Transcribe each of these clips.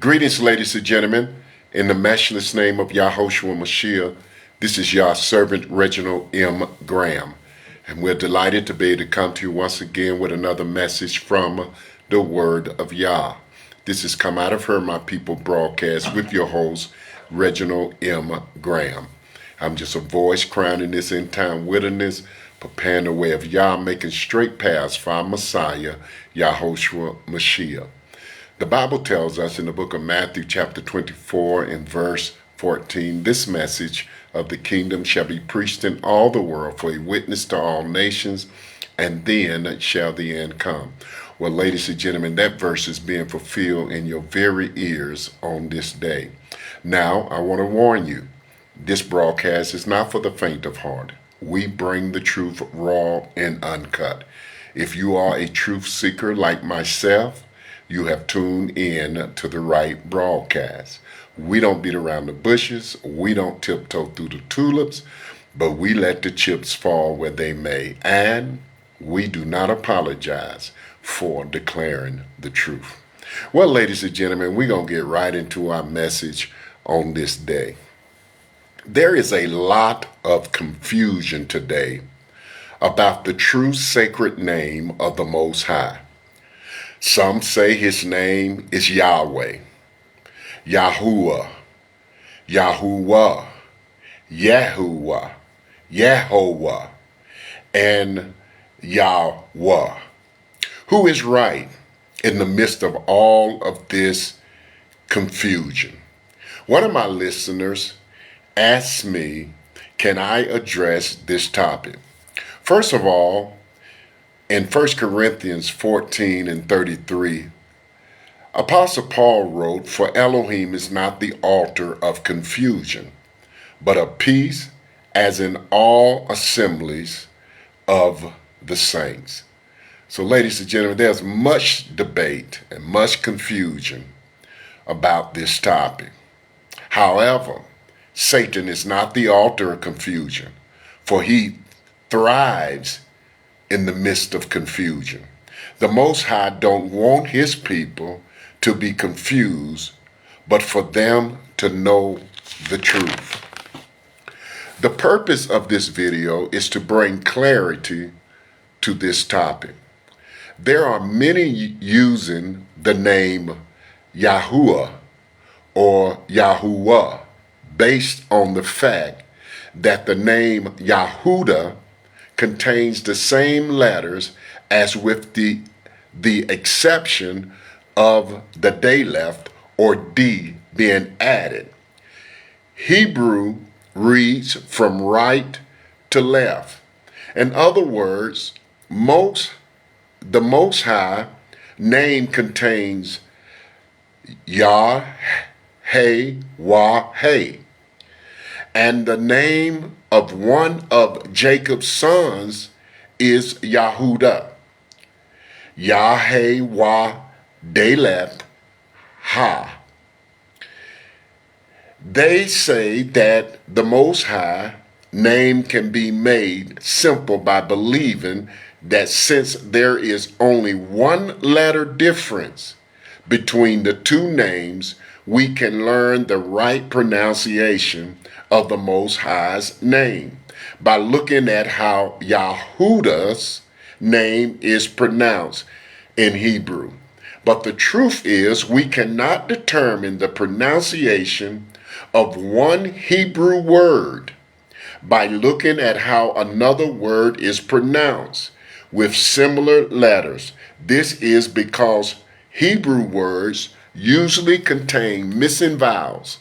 Greetings, ladies and gentlemen. In the matchless name of Yahushua Mashiach, this is Yah's servant Reginald M. Graham. And we're delighted to be able to come to you once again with another message from the Word of Yah. This has come out of Her, My People broadcast with your host, Reginald M. Graham. I'm just a voice crying in this end time wilderness, preparing the way of Yah, making straight paths for our Messiah, Yahushua Mashiach. The Bible tells us in the book of Matthew chapter 24 and verse 14, this message of the kingdom shall be preached in all the world for a witness to all nations, and then shall the end come. Well, ladies and gentlemen, that verse is being fulfilled in your very ears on this day. Now, I want to warn you, this broadcast is not for the faint of heart. We bring the truth raw and uncut. If you are a truth seeker like myself, you have tuned in to the right broadcast. We don't beat around the bushes. We don't tiptoe through the tulips, but we let the chips fall where they may. And we do not apologize for declaring the truth. Well, ladies and gentlemen, we're going to get right into our message on this day. There is a lot of confusion today about the true sacred name of the Most High. Some say his name is Yahweh, Yahuwah, Yahuwah, Yahuwah, Yahuwah, and Yahweh. Who is right in the midst of all of this confusion? One of my listeners asked me, can I address this topic? First of all, in 1 Corinthians 14 and 33, Apostle Paul wrote, "For Elohim is not the author of confusion, but of peace, as in all assemblies of the saints." So, ladies and gentlemen, there's much debate and much confusion about this topic. However, Satan is not the author of confusion, for he thrives in the midst of confusion. The Most High don't want his people to be confused, but for them to know the truth. The purpose of this video is to bring clarity to this topic. There are many using the name Yahuwah or Yahuwah based on the fact that the name Yahudah contains the same letters, as with the exception of the Daleth or D being added. Hebrew reads from right to left. In other words, the Most High name contains Yah, Hey, Wah, Hey. And the name of one of Jacob's sons is Yahudah. Yahuwah Daleth Ha. They say that the Most High name can be made simple by believing that since there is only one letter difference between the two names, we can learn the right pronunciation of the Most High's name by looking at how Yahudah's name is pronounced in Hebrew. But the truth is, we cannot determine the pronunciation of one Hebrew word by looking at how another word is pronounced with similar letters. This is because Hebrew words usually contain missing vowels.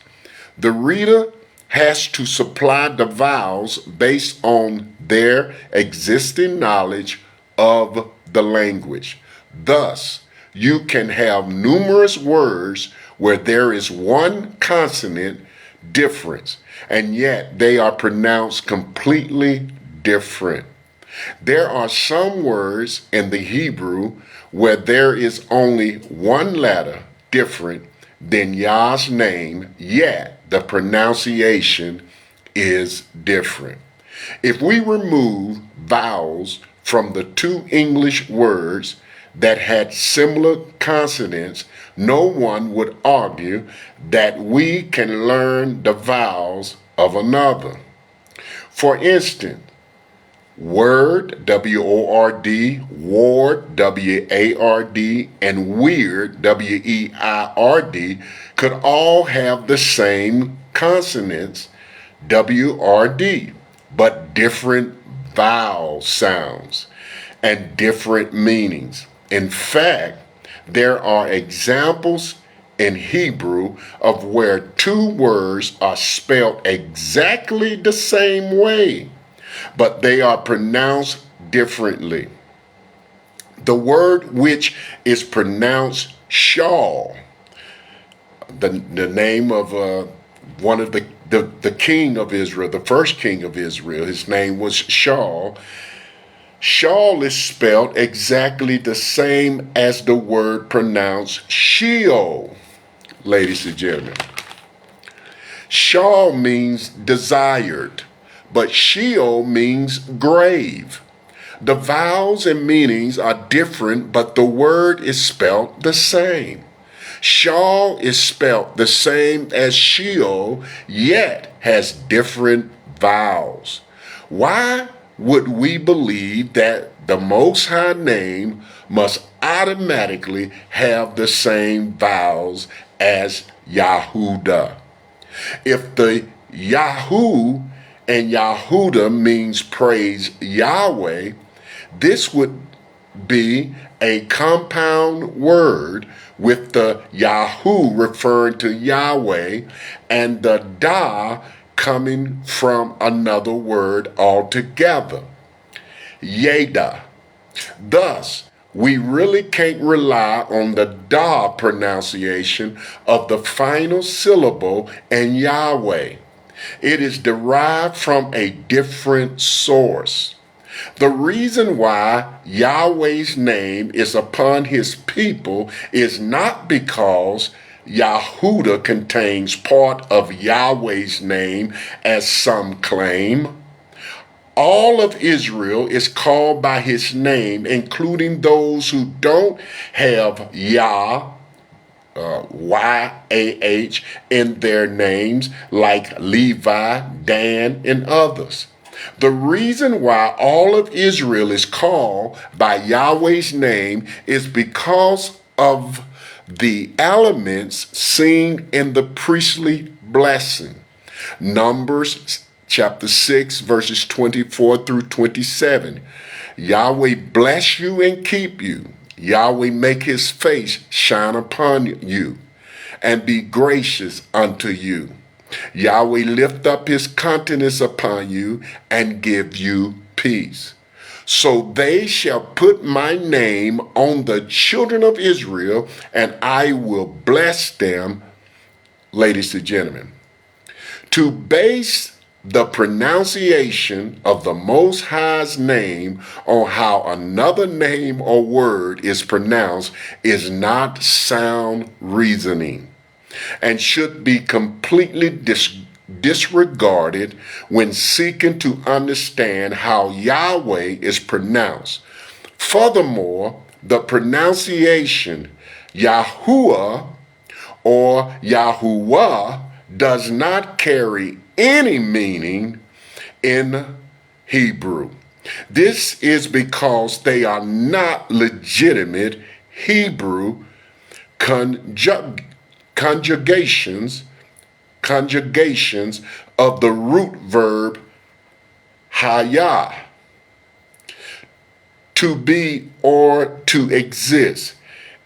The reader has to supply the vowels based on their existing knowledge of the language. Thus, you can have numerous words where there is one consonant difference, and yet they are pronounced completely different. There are some words in the Hebrew where there is only one letter different than Yah's name, yet the pronunciation is different. If we remove vowels from the two English words that had similar consonants, no one would argue that we can learn the vowels of another. For instance, word, W-O-R-D, ward, W-A-R-D, and weird, W-E-I-R-D, could all have the same consonants, W-R-D, but different vowel sounds and different meanings. In fact, there are examples in Hebrew of where two words are spelled exactly the same way, but they are pronounced differently. The word which is pronounced shawl, the name of one of the king of Israel, the first king of Israel, his name was Shaul. Shaul is spelled exactly the same as the word pronounced Sheol, ladies and gentlemen. Shaul means desired, but Sheol means grave. The vowels and meanings are different, but the word is spelled the same. Shaul is spelled the same as Sheol, yet has different vowels. Why would we believe that the Most High name must automatically have the same vowels as Yahudah? If the Yahu and Yahudah means praise Yahweh, this would be a compound word with the Yahu referring to Yahweh and the Da coming from another word altogether, Yeda. Thus, we really can't rely on the Da pronunciation of the final syllable in Yahweh. It is derived from a different source. The reason why Yahweh's name is upon his people is not because Yahudah contains part of Yahweh's name, as some claim. All of Israel is called by his name, including those who don't have Yah, Y-A-H, in their names, like Levi, Dan, and others. The reason why all of Israel is called by Yahweh's name is because of the elements seen in the priestly blessing. Numbers chapter 6, verses 24 through 27. Yahweh bless you and keep you. Yahweh make his face shine upon you and be gracious unto you. Yahweh lift up his countenance upon you and give you peace. So they shall put my name on the children of Israel, and I will bless them, ladies and gentlemen. To base the pronunciation of the Most High's name on how another name or word is pronounced is not sound reasoning, and should be completely disregarded when seeking to understand how Yahweh is pronounced. Furthermore, the pronunciation Yahuwah or Yahuwah does not carry any meaning in Hebrew. This is because they are not legitimate Hebrew conjugations of the root verb hayah, to be or to exist.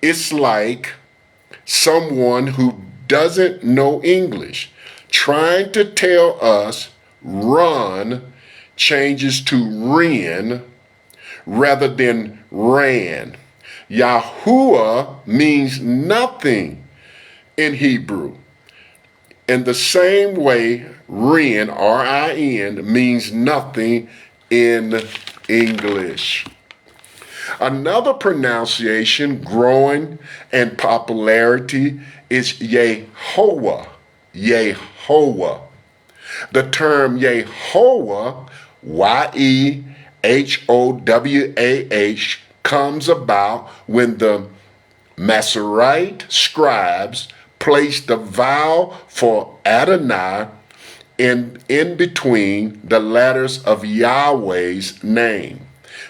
It's like someone who doesn't know English trying to tell us run changes to ren rather than ran. Yahuwah means nothing in Hebrew. In the same way, ren, R-I-N, means nothing in English. Another pronunciation growing in popularity is Yahuwah. Yahuwah. The term Yahuwah, Y-E-H-O-W-A-H, comes about when the Masorite scribes placed the vowel for Adonai in between the letters of Yahweh's name.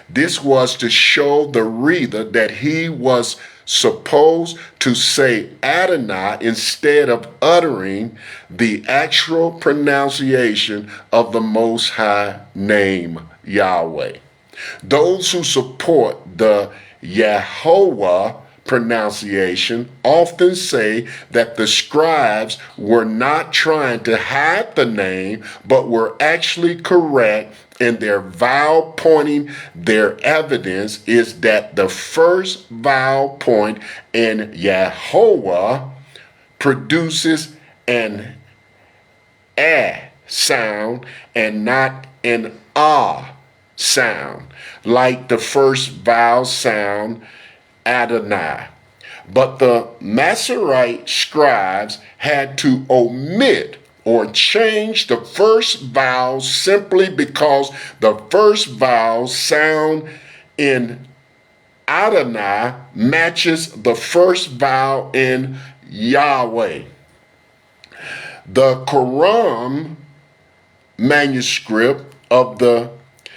This was to show the reader that he was supposed to say Adonai instead of uttering the actual pronunciation of the Most High name, Yahweh. Those who support the Yahuwah pronunciation often say that the scribes were not trying to hide the name, but were actually correct in their vowel pointing. Their evidence is that the first vowel point in Yahuwah produces an sound and not an sound, like the first vowel sound Adonai. But the Masorite scribes had to omit or change the first vowel simply because the first vowel sound in Adonai matches the first vowel in Yahweh. The Quran manuscript of the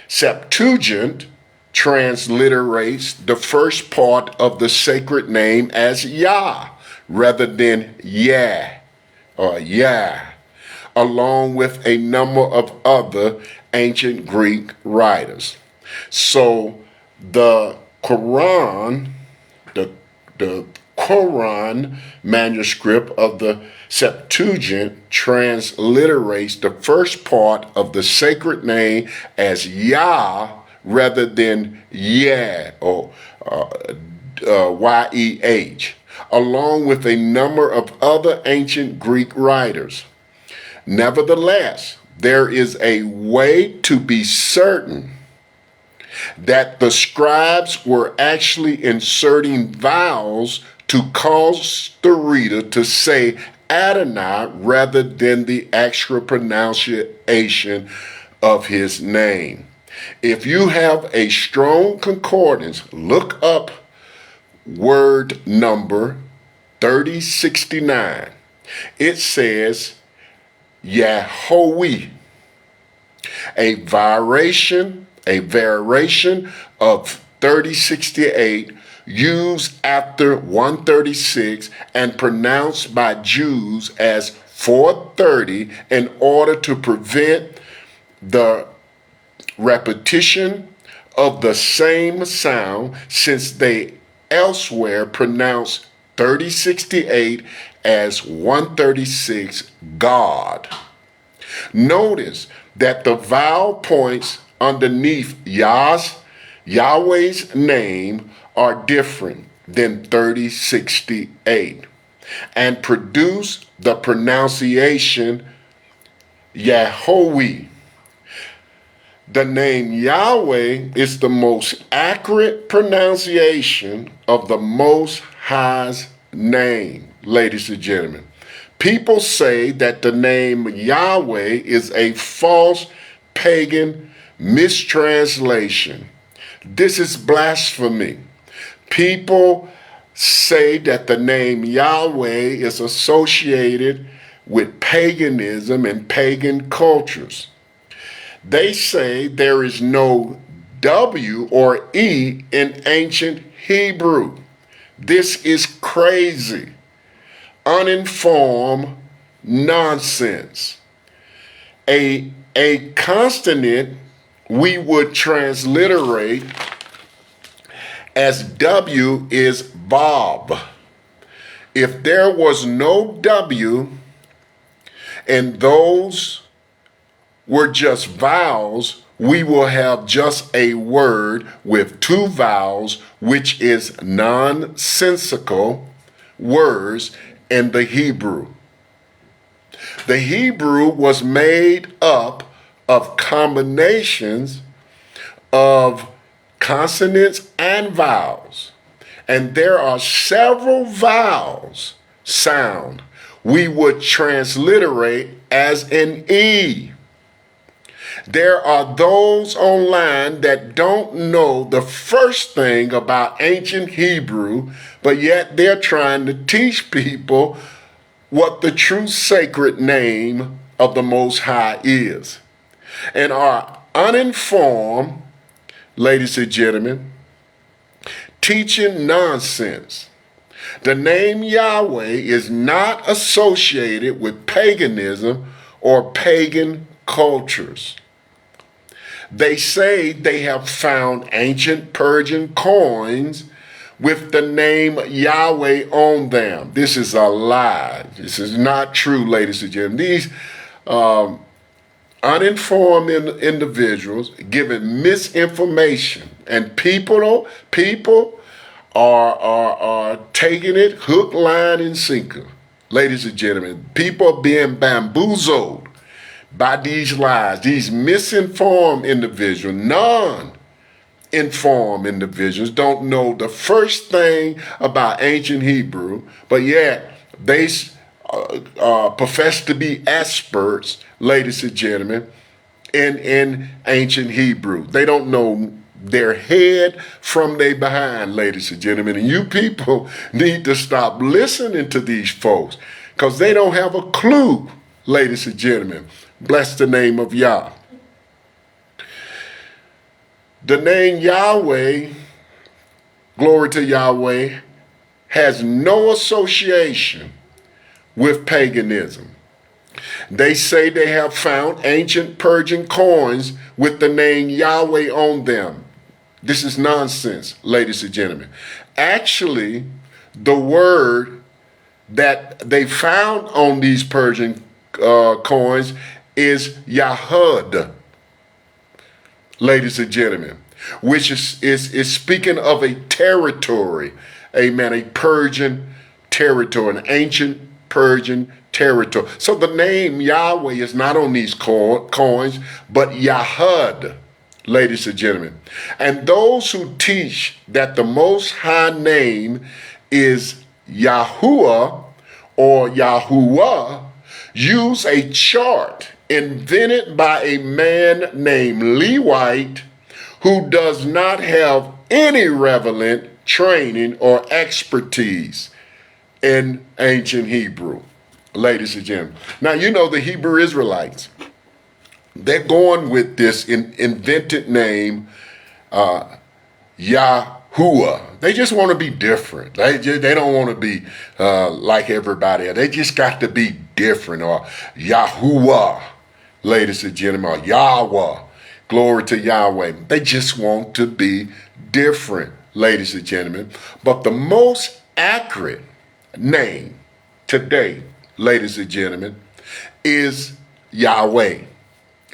Septuagint transliterates the first part of the sacred name as Yah rather than Yah or Yah, along with a number of other ancient Greek writers. So the Quran manuscript of the Septuagint transliterates the first part of the sacred name as Yah rather than Yeh or Y-E-H, along with a number of other ancient Greek writers. Nevertheless, there is a way to be certain that the scribes were actually inserting vowels to cause the reader to say Adonai rather than the actual pronunciation of his name. If you have a strong concordance, look up word number 3069. It says Yahuwah, a variation of 3068 used after 136 and pronounced by Jews as 430 in order to prevent the repetition of the same sound, since they elsewhere pronounce 3068 as 136 God. Notice that the vowel points underneath Yahweh's name are different than 3068 and produce the pronunciation Yahuwah. The name Yahweh is the most accurate pronunciation of the Most High's name, ladies and gentlemen. People say that the name Yahweh is a false pagan mistranslation. This is blasphemy. People say that the name Yahweh is associated with paganism and pagan cultures. They say there is no W or E in ancient Hebrew. This is crazy, uninformed nonsense. A consonant we would transliterate as W is Bob. If there was no W and those were just vowels, we will have just a word with two vowels, which is nonsensical words in the Hebrew. The Hebrew was made up of combinations of consonants and vowels, and there are several vowels sound we would transliterate as an E. There are those online that don't know the first thing about ancient Hebrew, but yet they're trying to teach people what the true sacred name of the Most High is, and are uninformed, ladies and gentlemen, teaching nonsense. The name Yahweh is not associated with paganism or pagan cultures. They say they have found ancient Persian coins with the name Yahweh on them. This is a lie. This is not true, ladies and gentlemen. These uninformed individuals giving misinformation, and people are taking it hook, line, and sinker. Ladies and gentlemen, people are being bamboozled by these lies. These misinformed individuals, non-informed individuals, don't know the first thing about ancient Hebrew, but yet they profess to be experts, ladies and gentlemen, in ancient Hebrew. They don't know their head from their behind, ladies and gentlemen. And you people need to stop listening to these folks, because they don't have a clue, ladies and gentlemen. Bless the name of Yah. The name Yahweh, glory to Yahweh, has no association with paganism. They say they have found ancient Persian coins with the name Yahweh on them. This is nonsense, ladies and gentlemen. Actually, the word that they found on these Persian coins is Yahuwah, ladies and gentlemen, which is speaking of a territory, amen, a Persian territory, an ancient Persian territory. So the name Yahweh is not on these coins, but Yahuwah, ladies and gentlemen. And those who teach that the Most High name is Yahuwah or Yahuwah use a chart invented by a man named Levite who does not have any relevant training or expertise in ancient Hebrew, ladies and gentlemen. Now, you know the Hebrew Israelites, they're going with this invented name, Yahuwah. They just want to be different. They don't want to be like everybody else. They just got to be different. Or Yahuwah, ladies and gentlemen, or Yahweh. Glory to Yahweh. They just want to be different, ladies and gentlemen. But the most accurate name today, ladies and gentlemen, is Yahweh.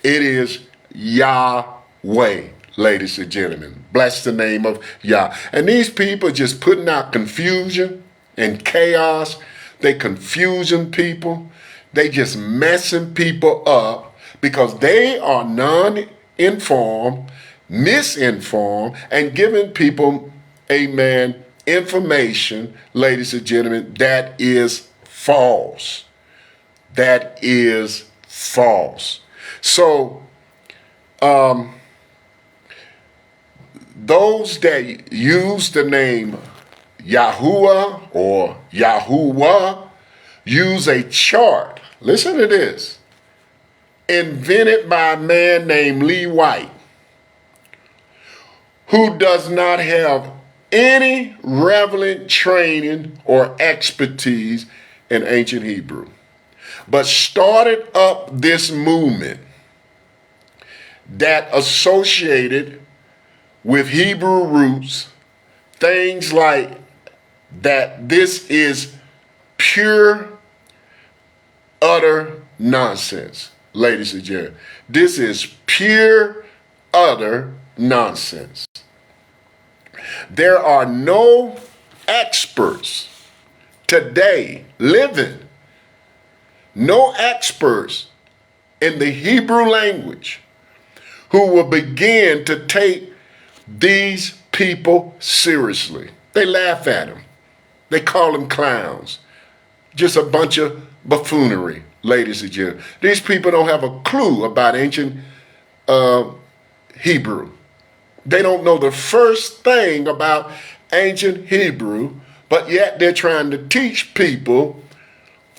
It is Yahweh, ladies and gentlemen. Bless the name of Yah. And these people just putting out confusion and chaos. They confusing people. They just messing people up because they are non-informed, misinformed, and giving people, amen, information, ladies and gentlemen, that is false. That is false. So, those that use the name Yahuwah or Yahuwah use a chart. Listen to this. Invented by a man named Lee White, who does not have any relevant training or expertise in ancient Hebrew, but started up this movement that associated with Hebrew roots, things like that. This is pure, utter nonsense, ladies and gentlemen. This is pure, utter nonsense. There are no experts today living, no experts in the Hebrew language who will begin to take these people seriously. They laugh at them. They call them clowns. Just a bunch of buffoonery, ladies and gentlemen. These people don't have a clue about ancient Hebrew. They don't know the first thing about ancient Hebrew, but yet they're trying to teach people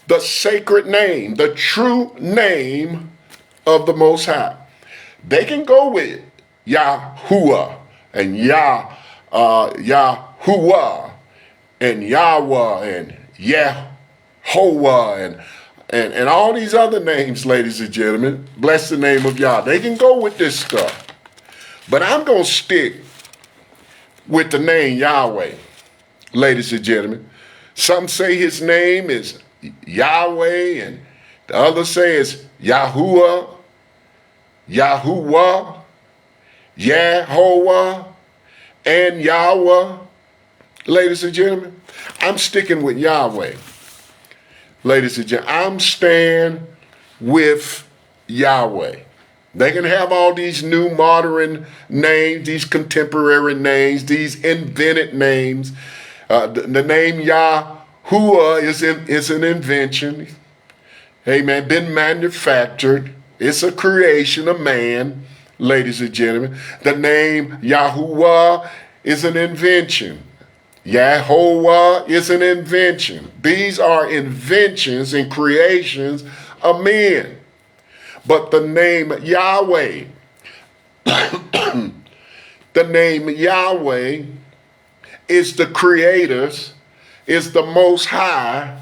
the sacred name, the true name of the Most High. They can go with Yahuwah and Yahuwah and Yahweh and Yahuwah and all these other names, ladies and gentlemen. Bless the name of Yah. They can go with this stuff. But I'm going to stick with the name Yahweh, ladies and gentlemen. Some say his name is Yahweh, and the others say it's Yahuwah, Yahuwah, Yahuwah, and Yahweh. Ladies and gentlemen, I'm sticking with Yahweh. Ladies and gentlemen, I'm staying with Yahweh. They can have all these new modern names, these contemporary names, these invented names. The name Yahuwah is an invention. Amen. Been manufactured. It's a creation of man, ladies and gentlemen. The name Yahuwah is an invention. Yahuwah is an invention. These are inventions and creations of men. But the name Yahweh, the name Yahweh is the Creator's, is the Most High,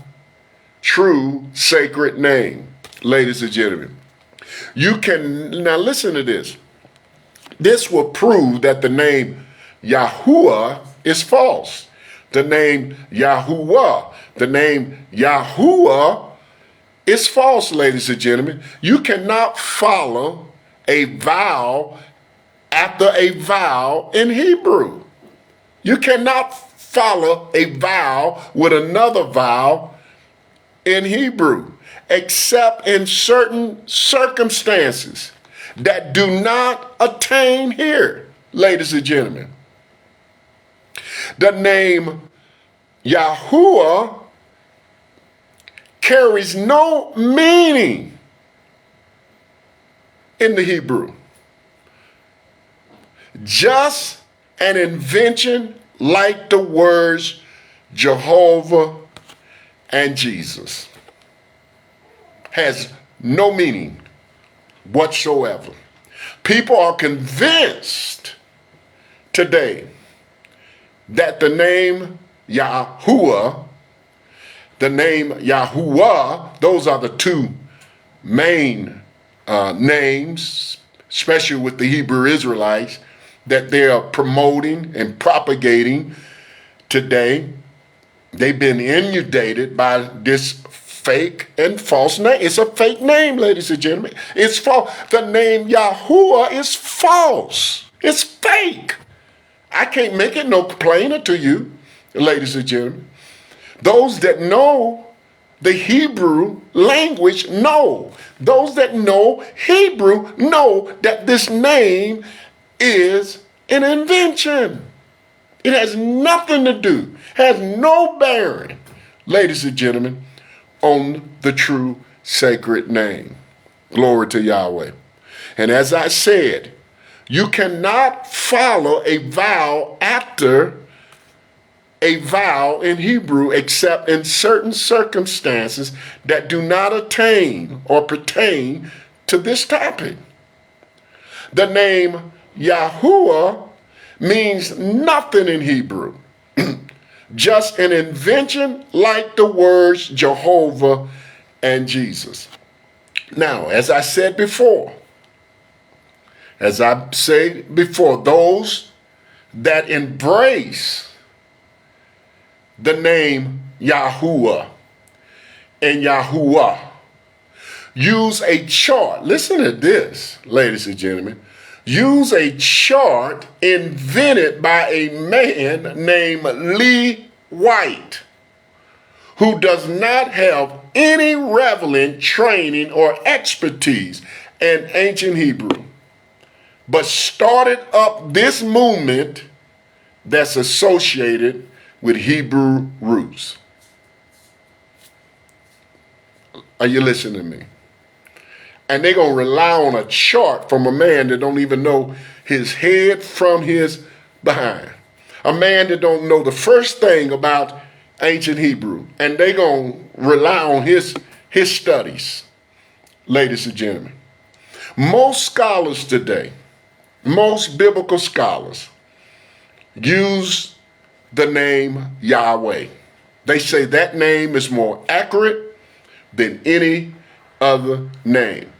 true, sacred name, ladies and gentlemen. You can, now listen to this. This will prove that the name Yahuwah is false. The name Yahuwah, the name Yahuwah is false, ladies and gentlemen. You cannot follow a vowel after a vowel in Hebrew. You cannot follow a vowel with another vowel in Hebrew, except in certain circumstances that do not attain here, ladies and gentlemen. The name Yahuwah carries no meaning in the Hebrew. Just an invention like the words Jehovah and Jesus. Has no meaning whatsoever. People are convinced today that the name Yahuwah, the name Yahuwah, those are the two main names, especially with the Hebrew Israelites, that they are promoting and propagating today. They've been inundated by this fake and false name. It's a fake name, ladies and gentlemen. It's false. The name Yahuwah is false. It's fake. I can't make it no plainer to you, ladies and gentlemen. Those that know the Hebrew language know. Those that know Hebrew know that this name is an invention. It has nothing to do, has no bearing, ladies and gentlemen, on the true sacred name. Glory to Yahweh. And as I said, you cannot follow a vowel after a vowel in Hebrew except in certain circumstances that do not attain or pertain to this topic. The name Yahuwah means nothing in Hebrew. Just an invention like the words Jehovah and Jesus. Now, as I said before, those that embrace the name Yahuwah and Yahuwah use a chart. Listen to this, ladies and gentlemen. Use a chart invented by a man named Lee White, who does not have any relevant training or expertise in ancient Hebrew, but started up this movement that's associated with Hebrew roots. Are you listening to me? And they're going to rely on a chart from a man that don't even know his head from his behind. A man that don't know the first thing about ancient Hebrew. And they're going to rely on his studies, ladies and gentlemen. Most scholars today, most biblical scholars, use the name Yahweh. They say that name is more accurate than any other name.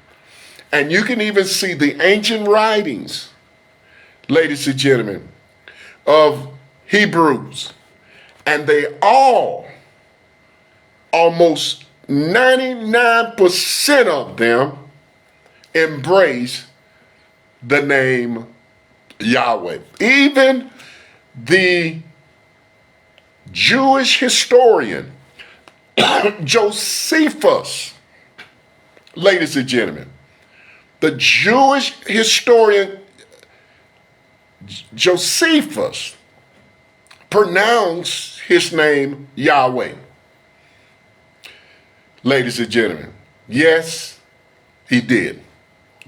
And you can even see the ancient writings, ladies and gentlemen, of Hebrews. And they all, almost 99% of them, embrace the name Yahweh. Even the Jewish historian Josephus, ladies and gentlemen, the Jewish historian Josephus pronounced his name Yahweh. Ladies and gentlemen, yes, he did.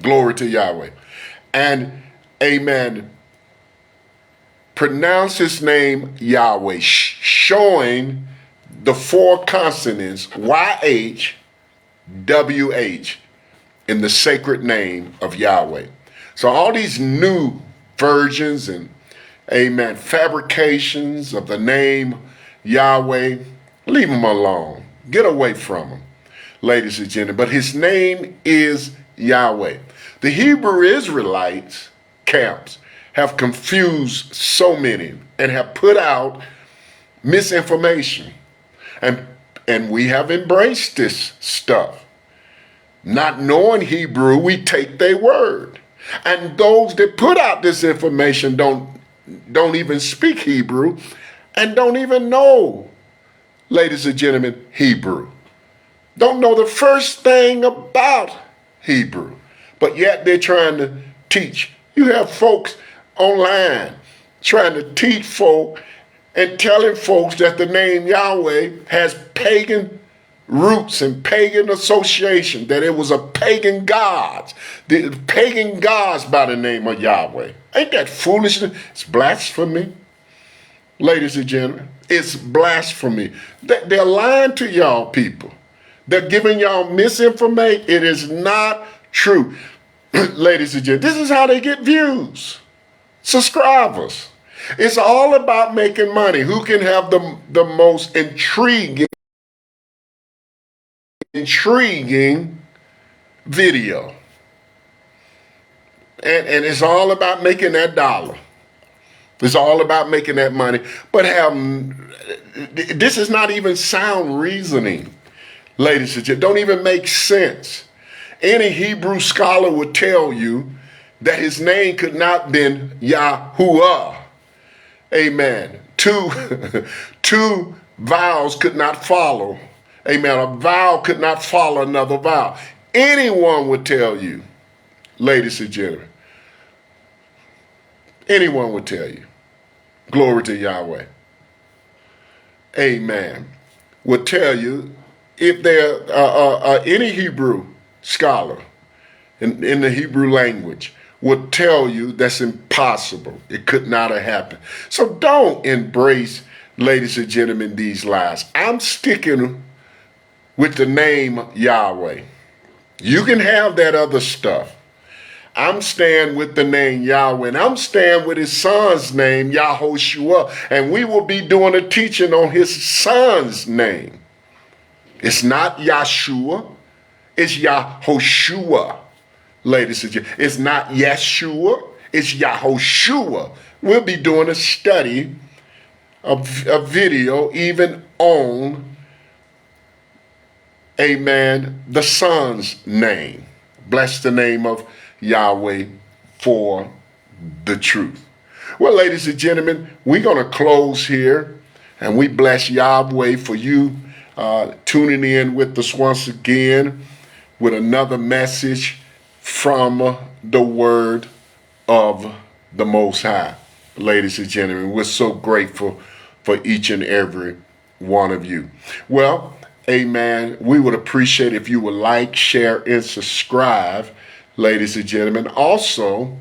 Glory to Yahweh. And amen. Pronounce his name Yahweh, showing the four consonants YH, WH in the sacred name of Yahweh. So all these new versions and amen fabrications of the name Yahweh, leave them alone. Get away from them, ladies and gentlemen. But his name is Yahweh. The Hebrew Israelites camps have confused so many and have put out misinformation. And we have embraced this stuff. Not knowing Hebrew, we take their word. And those that put out this information don't even speak Hebrew and don't even know, ladies and gentlemen, Hebrew. Don't know the first thing about Hebrew. But yet they're trying to teach. You have folks online trying to teach folk and telling folks that the name Yahweh has pagan roots and pagan association, that it was a pagan gods, the pagan gods by the name of Yahweh. Ain't that foolishness? It's blasphemy, ladies and gentlemen. It's blasphemy. They're lying to y'all people. They're giving y'all misinformation. It is not true. Ladies and gentlemen, this is how they get views, subscribers. It's all about making money. Who can have the most intriguing video? And it's all about making that dollar. It's all about making that money. But this is not even sound reasoning, ladies and gentlemen. Don't even make sense. Any Hebrew scholar would tell you that his name could not have been Yahuwah. Amen. Two vowels could not follow. Amen. A vowel could not follow another vowel. Anyone would tell you, ladies and gentlemen. Anyone would tell you. Glory to Yahweh. Amen. Would tell you if there any Hebrew scholar in the Hebrew language would tell you that's impossible. It could not have happened. So don't embrace, ladies and gentlemen, these lies. I'm sticking with the name Yahweh. You can have that other stuff. I'm staying with the name Yahweh, and I'm staying with his son's name, Yahuwah, and we will be doing a teaching on his son's name. It's not Yahshua, it's Yahushua, ladies and gentlemen. It's not Yeshua, it's Yahushua. We'll be doing a study, a video, even on, amen, the son's name. Bless the name of Yahweh for the truth. Well, ladies and gentlemen, we're going to close here, and we bless Yahweh for you tuning in with us once again with another message from the word of the Most High. Ladies and gentlemen, we're so grateful for each and every one of you. Well, amen, we would appreciate if you would like, share, and subscribe, ladies and gentlemen. Also,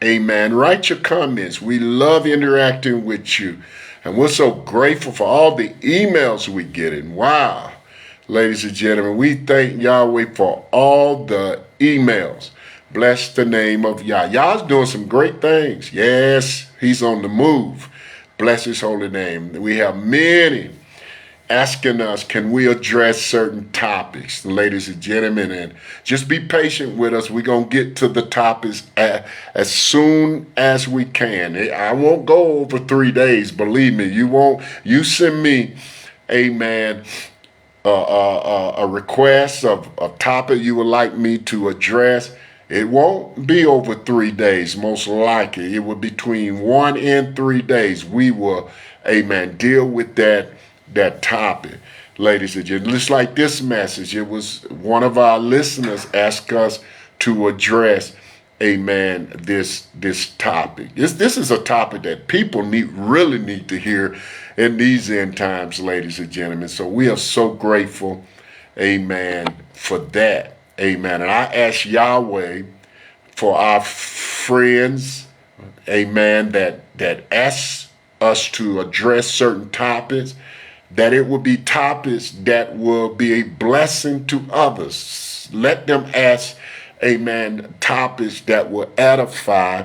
amen, write your comments. We love interacting with you. And we're so grateful for all the emails we get in. Wow. Ladies and gentlemen, we thank Yahweh for all the emails. Bless the name of Yah. Yah's doing some great things. Yes, he's on the move. Bless his holy name. We have many asking us, can we address certain topics, ladies and gentlemen, and just be patient with us. We're going to get to the topics as soon as we can. I won't go over 3 days, believe me. You send me, amen, a request of a topic you would like me to address. It won't be over 3 days, most likely. It will be between 1 and 3 days. We will, amen, deal with that topic, ladies and gentlemen. Just like this message, it was one of our listeners asked us to address, amen, this topic. This is a topic that people really need to hear in these end times, ladies and gentlemen. So we are so grateful, amen, for that, amen. And I ask Yahweh for our friends, amen, that ask us to address certain topics, that it will be topics that will be a blessing to others. Let them ask, amen, topics that will edify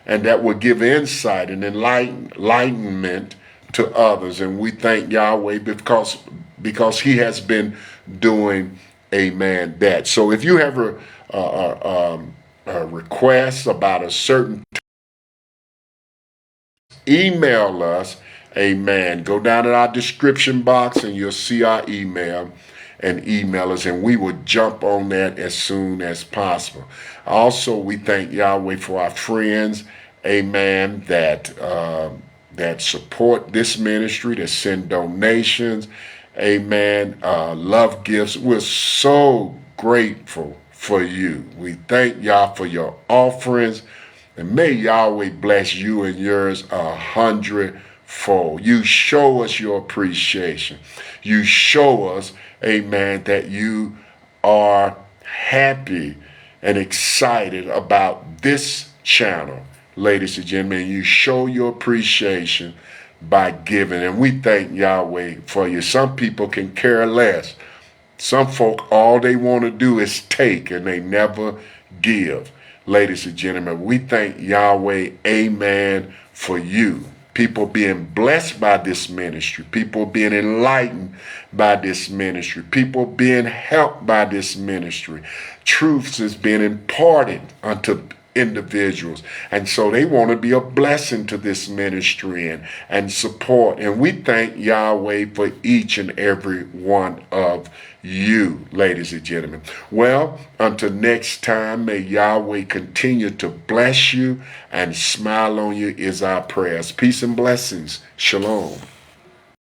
and that will give insight and enlightenment to others. And we thank Yahweh because he has been doing, amen, that. So if you have a request about a certain email us, amen. Go down in our description box and you'll see our email, and email us, and we will jump on that as soon as possible. Also, we thank Yahweh for our friends, amen, that support this ministry, that send donations, amen, love gifts. We're so grateful for you. We thank Yah for your offerings. And may Yahweh bless you and yours 100-fold. You show us your appreciation. You show us, amen, that you are happy and excited about this channel, ladies and gentlemen. You show your appreciation by giving. And we thank Yahweh for you. Some people can care less. Some folk, all they want to do is take, and they never give. Ladies and gentlemen, we thank Yahweh, amen, for you. People being blessed by this ministry. People being enlightened by this ministry. People being helped by this ministry. Truths is being imparted unto individuals. And so they want to be a blessing to this ministry and support. And we thank Yahweh for each and every one of you, ladies and gentlemen. Well, until next time, may Yahweh continue to bless you and smile on you is our prayers. Peace and blessings. Shalom.